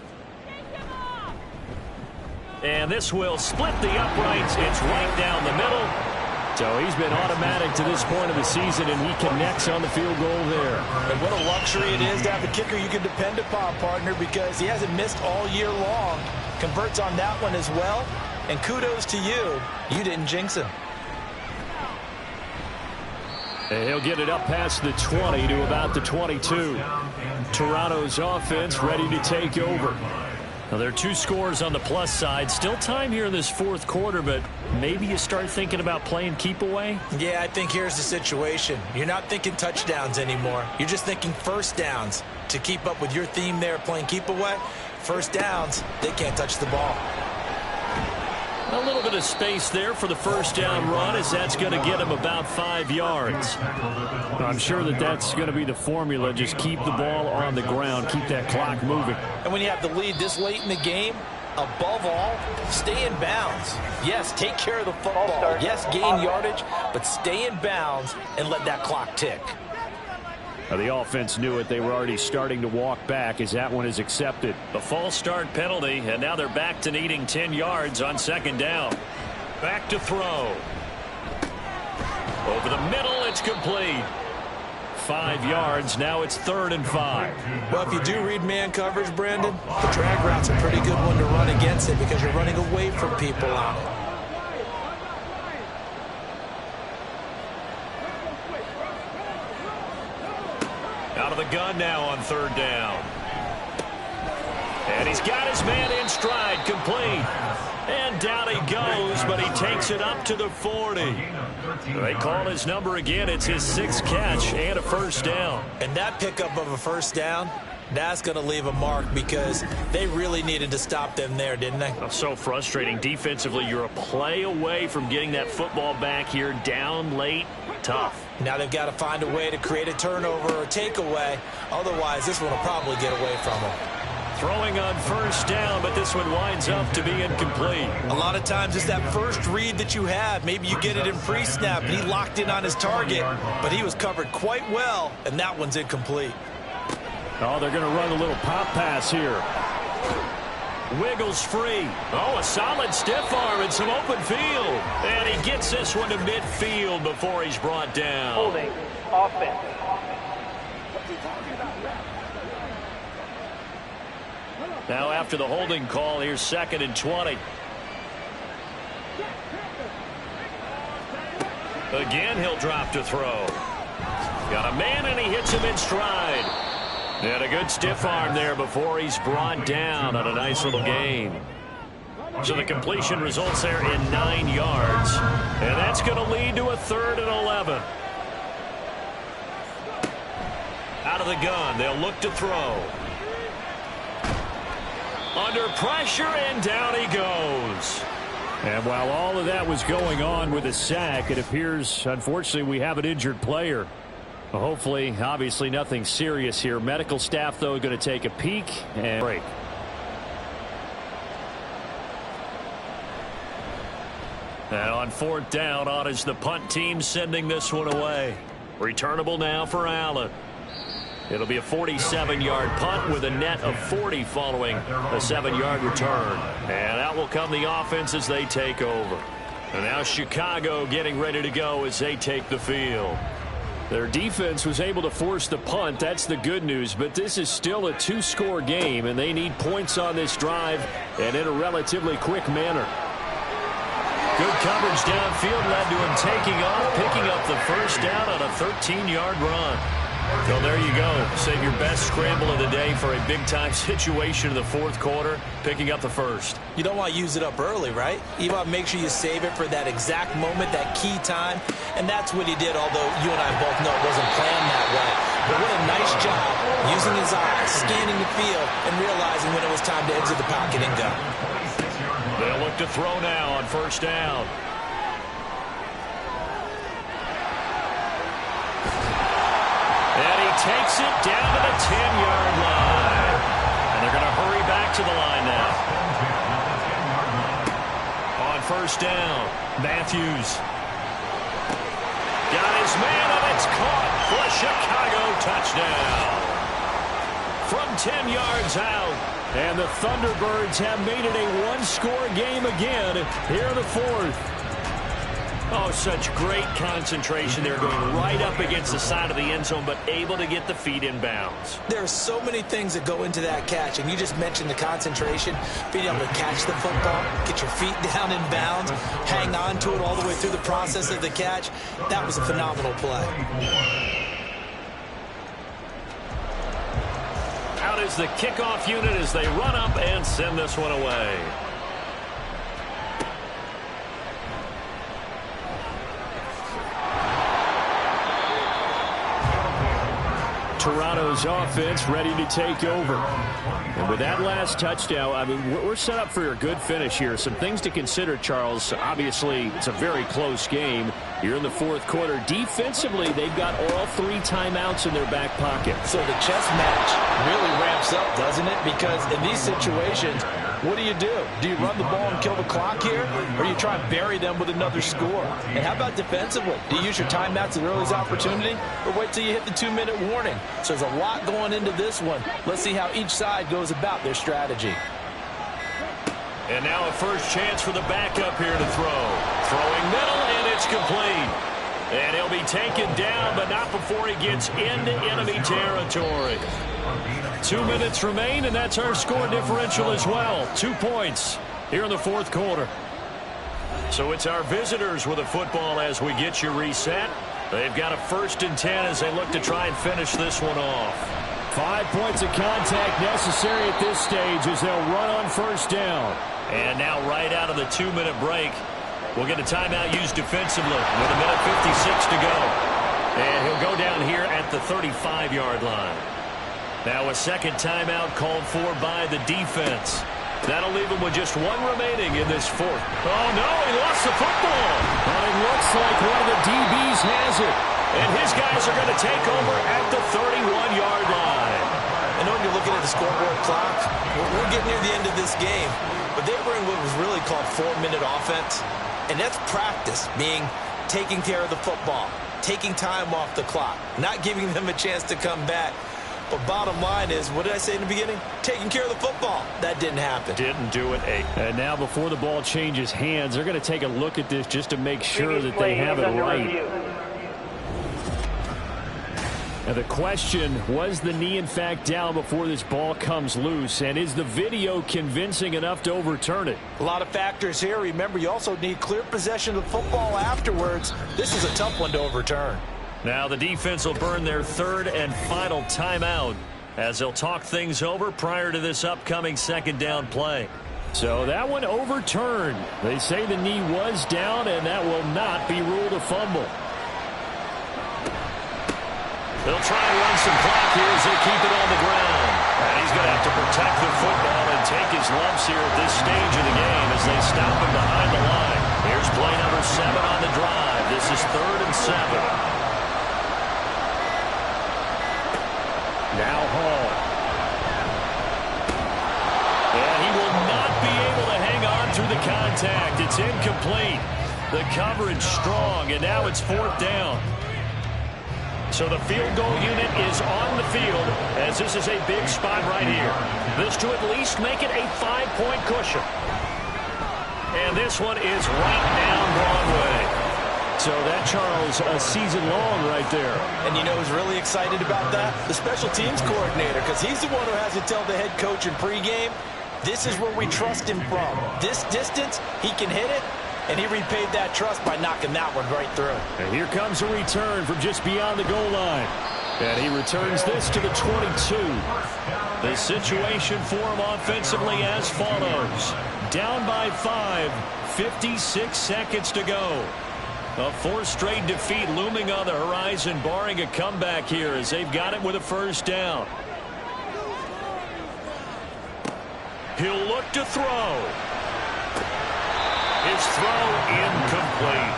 And this will split the uprights. It's right down the middle. So he's been automatic to this point of the season, and he connects on the field goal there. And what a luxury it is to have a kicker you can depend upon, partner, because he hasn't missed all year long. Converts on that one as well. And kudos to you. You didn't jinx him. And he'll get it up past the 20 to about the 22. Toronto's offense ready to take over. Now, there are 2 scores on the plus side. Still time here in this 4th quarter, but maybe you start thinking about playing keep away? Yeah, I think here's the situation. You're not thinking touchdowns anymore. You're just thinking first downs. To keep up with your theme there, playing keep away, first downs, they can't touch the ball. A little bit of space there for the first down run, as that's going to get him about 5 yards. I'm sure that that's going to be the formula. Just keep the ball on the ground. Keep that clock moving. And when you have the lead this late in the game, above all, stay in bounds. Yes, take care of the football. Yes, gain yardage, but stay in bounds and let that clock tick. Now, the offense knew it. They were already starting to walk back as that one is accepted. The false start penalty, and now they're back to needing 10 yards on 2nd down. Back to throw. Over the middle, it's complete. 5 yards. Now it's 3rd and 5. Well, if you do read man coverage, Brandon, the drag route's a pretty good one to run against it because you're running away from people on it. gun now on third down. And he's got his man in stride, complete. And down he goes, but he takes it up to the 40. They call his number again. It's his 6th catch and a first down. And that pickup of a first down, that's going to leave a mark because they really needed to stop them there, didn't they? Oh, so frustrating. Defensively, you're a play away from getting that football back here, down late. Tough. Now they've got to find a way to create a turnover or takeaway. Otherwise, this one will probably get away from them. Throwing on first down, but this one winds up to be incomplete. A lot of times it's that first read that you have. Maybe you get it in pre-snap, and he locked in on his target, but he was covered quite well, and that one's incomplete. Oh, they're going to run a little pop pass here. Wiggles free. Oh, a solid stiff arm and some open field. And he gets this one to midfield before he's brought down. Holding offense. Now after the holding call, here's 2nd and 20. Again, he'll drop to throw. Got a man, and he hits him in stride. And a good stiff arm there before he's brought down on a nice little gain. So the completion results there in 9 yards. And that's going to lead to a 3rd and 11. Out of the gun, they'll look to throw. Under pressure, and down he goes. And while all of that was going on with a sack, it appears, unfortunately, we have an injured player. Well, hopefully, obviously, nothing serious here. Medical staff, though, going to take a peek and break. And on 4th down, on is the punt team sending this one away. Returnable now for Allen. It'll be a 47-yard punt with a net of 40 following a 7-yard return. And out will come the offense as they take over. And now Chicago getting ready to go as they take the field. Their defense was able to force the punt. That's the good news. But this is still a 2-score game, and they need points on this drive and in a relatively quick manner. Good coverage downfield led to him taking off, picking up the first down on a 13-yard run. Well, there you go. Save your best scramble of the day for a big-time situation in the 4th quarter, picking up the first. You don't want to use it up early, right? You want to make sure you save it for that exact moment, that key time. And that's what he did, although you and I both know it wasn't planned that way. But what a nice job using his eyes, scanning the field, and realizing when it was time to exit the pocket and go. They'll look to throw now on first down. And he takes it down to the 10-yard line. And they're going to hurry back to the line now. On first down, Matthews. Got his man, and it's caught for a Chicago touchdown. From 10 yards out. And the Thunderbirds have made it a 1-score game again here in the 4th. Oh, such great concentration. They're going right up against the side of the end zone, but able to get the feet in bounds. There are so many things that go into that catch, and you just mentioned the concentration, being able to catch the football, get your feet down in bounds, hang on to it all the way through the process of the catch. That was a phenomenal play. Out is the kickoff unit as they run up and send this one away. Toronto's offense ready to take over. And with that last touchdown, I mean, we're set up for a good finish here. Some things to consider, Charles. Obviously, it's a very close game. You're in the 4th quarter. Defensively, they've got all 3 timeouts in their back pocket. So the chess match really ramps up, doesn't it? Because in these situations, what do? Do you run the ball and kill the clock here, or do you try and bury them with another score? And how about defensively? Do you use your timeouts at early's opportunity, or wait till you hit the 2-minute warning? So there's a lot going into this one. Let's see how each side goes about their strategy. And now a first chance for the backup here to throw. Throwing middle, and it's complete. And he'll be taken down, but not before he gets into enemy territory. 2 minutes remain, and that's our score differential as well. 2 points here in the 4th quarter. So it's our visitors with a football as we get you reset. They've got a 1st and 10 as they look to try and finish this one off. 5 points of contact necessary at this stage as they'll run on 1st down. And now right out of the 2-minute break, we'll get a timeout used defensively with 1:56 to go. And he'll go down here at the 35-yard line. Now a second timeout called for by the defense. That'll leave him with just 1 remaining in this 4th. Oh, no, he lost the football. But it looks like one of the DBs has it. And his guys are going to take over at the 31-yard line. I know when you're looking at the scoreboard clock, we're getting near the end of this game. But they were in what was really called 4-minute offense. And that's practice, meaning taking care of the football, taking time off the clock, not giving them a chance to come back. But bottom line is, what did I say in the beginning? Taking care of the football. That didn't happen. Didn't do it. And now before the ball changes hands, they're going to take a look at this just to make sure that they have it right. Now the question, was the knee in fact down before this ball comes loose? And is the video convincing enough to overturn it? A lot of factors here. Remember, you also need clear possession of the football afterwards. This is a tough one to overturn. Now the defense will burn their 3rd and final timeout as they'll talk things over prior to this upcoming 2nd down play. So that one overturned. They say the knee was down, and that will not be ruled a fumble. They'll try and run some clock here as they keep it on the ground. And he's going to have to protect the football and take his lumps here at this stage of the game as they stop him behind the line. Here's play number 7 on the drive. This is 3rd and 7. Now Hall. And he will not be able to hang on through the contact. It's incomplete. The coverage strong, and now it's 4th down. So the field goal unit is on the field as this is a big spot right here. This to at least make it a 5-point cushion. And this one is right down Broadway. So that, Charles, a season long right there. And you know who's really excited about that? The special teams coordinator, because he's the one who has to tell the head coach in pregame, this is where we trust him from. This distance, he can hit it, and he repaid that trust by knocking that one right through. And here comes a return from just beyond the goal line. And he returns this to the 22. The situation for him offensively as follows. Down by 5, 56 seconds to go. A 4th straight defeat looming on the horizon, barring a comeback here as they've got it with a 1st down. He'll look to throw. His throw incomplete.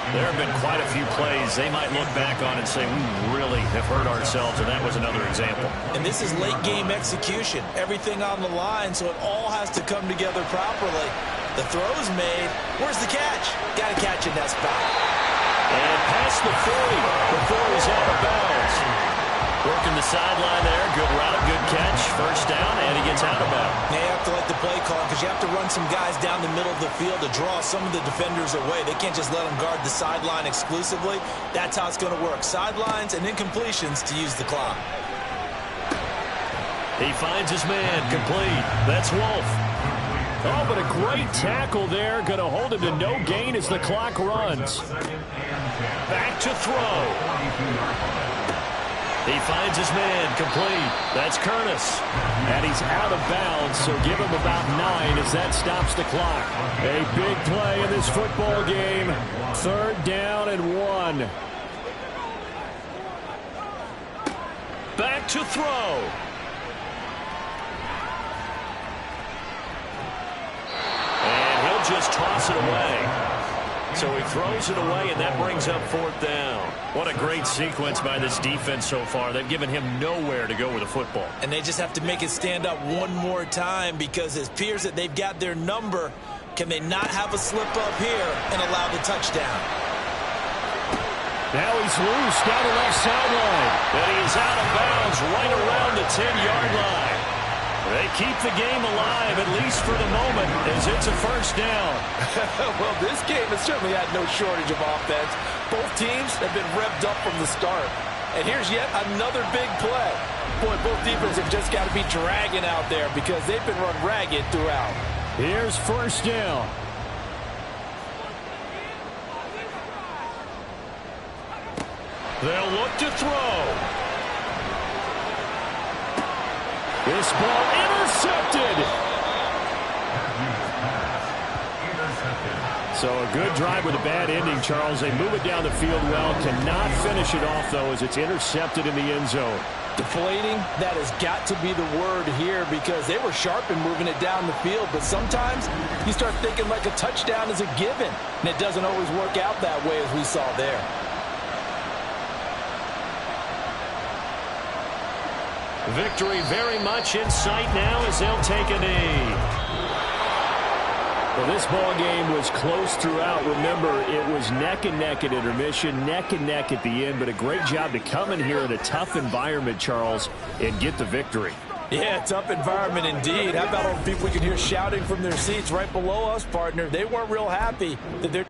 There have been quite a few plays they might look back on and say, we really have hurt ourselves, and that was another example. And this is late game execution. Everything on the line, so it all has to come together properly. The throw's made. Where's the catch? Got to catch in that spot. And past the 40 before he's out of bounds. Working the sideline there. Good route, good catch. 1st down, and he gets out of bounds. They have to like the play call because you have to run some guys down the middle of the field to draw some of the defenders away. They can't just let them guard the sideline exclusively. That's how it's going to work. Sidelines and incompletions to use the clock. He finds his man. Complete. That's Wolf. Oh, but a great tackle there. Going to hold him to no gain as the clock runs. Back to throw. He finds his man. Complete. That's Curtis. And he's out of bounds, so give him about 9 as that stops the clock. A big play in this football game. 3rd down and 1. Back to throw. Just toss it away. So he throws it away, and that brings up 4th down. What a great sequence by this defense so far. They've given him nowhere to go with the football. And they just have to make it stand up one more time because it appears that they've got their number. Can they not have a slip up here and allow the touchdown? Now he's loose down the left sideline. And he's out of bounds right around the 10-yard line. They keep the game alive, at least for the moment, as it's a 1st down. Well, this game has certainly had no shortage of offense. Both teams have been revved up from the start. And here's yet another big play. Boy, both defenses have just got to be dragging out there because they've been run ragged throughout. Here's 1st down. They'll look to throw. This ball intercepted. So a good drive with a bad ending, Charles. They move it down the field well. Cannot finish it off, though, as it's intercepted in the end zone. Deflating, that has got to be the word here because they were sharp in moving it down the field. But sometimes you start thinking like a touchdown is a given, and it doesn't always work out that way as we saw there. Victory very much in sight now as they'll take a knee. Well, this ball game was close throughout. Remember, it was neck and neck at intermission, neck and neck at the end, but a great job to come in here in a tough environment, Charles, and get the victory. Yeah, tough environment indeed. How about all the people we can hear shouting from their seats right below us, partner? They weren't real happy that their